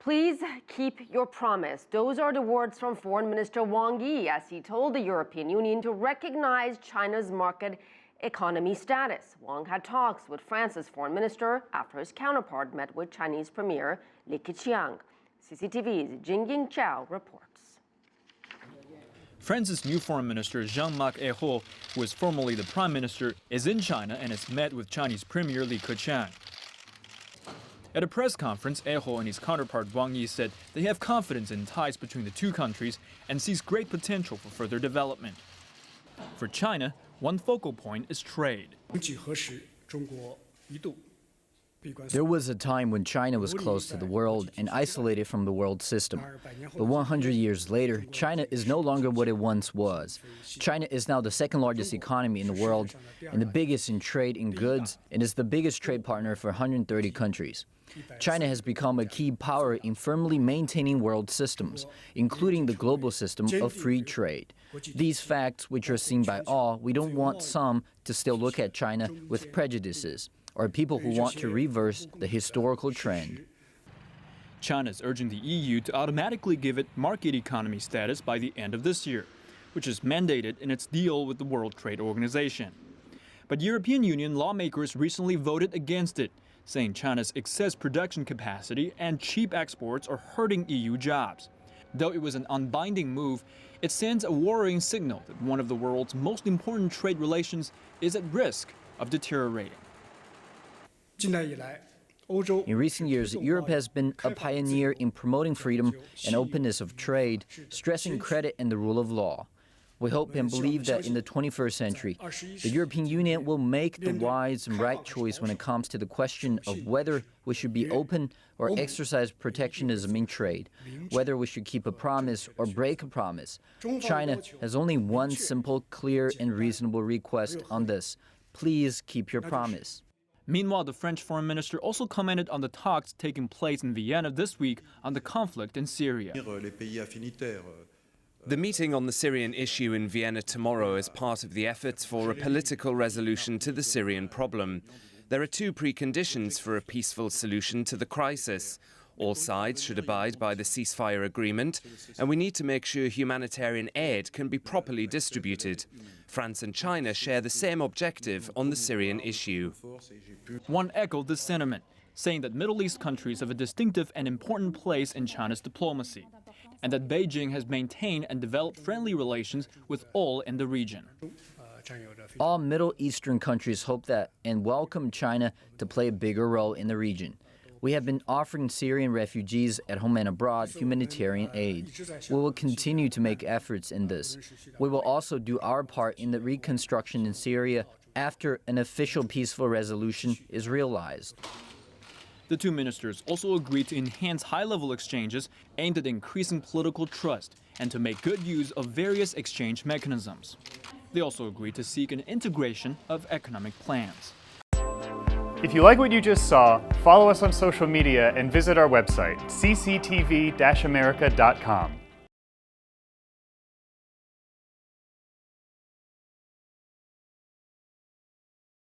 Please keep your promise. Those are the words from Foreign Minister Wang Yi as he told the European Union to recognize China's market economy status. Wang had talks with France's foreign minister after his counterpart met with Chinese Premier Li Keqiang. CCTV's Jingying Zhao reports. France's new foreign minister Jean-Marc Ayrault, who is formerly the prime minister, is in China and has met with Chinese Premier Li Keqiang. At a press conference, Ayrault and his counterpart Wang Yi said they have confidence in ties between the two countries and sees great potential for further development. For China, one focal point is trade. There was a time when China was close to the world and isolated from the world system. But 100 years later, China is no longer what it once was. China is now the second largest economy in the world and the biggest in trade in goods, and is the biggest trade partner for 130 countries. China has become a key power in firmly maintaining world systems, including the global system of free trade. These facts, which are seen by all, we don't want some to still look at China with prejudices, or people who want to reverse the historical trend. China is urging the EU to automatically give it market economy status by the end of this year, which is mandated in its deal with the World Trade Organization. But European Union lawmakers recently voted against it, saying China's excess production capacity and cheap exports are hurting EU jobs. Though it was an unbinding move, it sends a worrying signal that one of the world's most important trade relations is at risk of deteriorating. In recent years, Europe has been a pioneer in promoting freedom and openness of trade, stressing credit and the rule of law. We hope and believe that in the 21st century, the European Union will make the wise and right choice when it comes to the question of whether we should be open or exercise protectionism in trade, whether we should keep a promise or break a promise. China has only one simple, clear, and reasonable request on this: please keep your promise. Meanwhile, the French foreign minister also commented on the talks taking place in Vienna this week on the conflict in Syria. The meeting on the Syrian issue in Vienna tomorrow is part of the efforts for a political resolution to the Syrian problem. There are two preconditions for a peaceful solution to the crisis. All sides should abide by the ceasefire agreement, and we need to make sure humanitarian aid can be properly distributed. France and China share the same objective on the Syrian issue. One echoed this sentiment, saying that Middle East countries have a distinctive and important place in China's diplomacy, and that Beijing has maintained and developed friendly relations with all in the region. All Middle Eastern countries hope that and welcome China to play a bigger role in the region. We have been offering Syrian refugees at home and abroad humanitarian aid. We will continue to make efforts in this. We will also do our part in the reconstruction in Syria after an official peaceful resolution is realized. The two ministers also agreed to enhance high-level exchanges aimed at increasing political trust and to make good use of various exchange mechanisms. They also agreed to seek an integration of economic plans. If you like what you just saw, follow us on social media and visit our website, CCTV-America.com.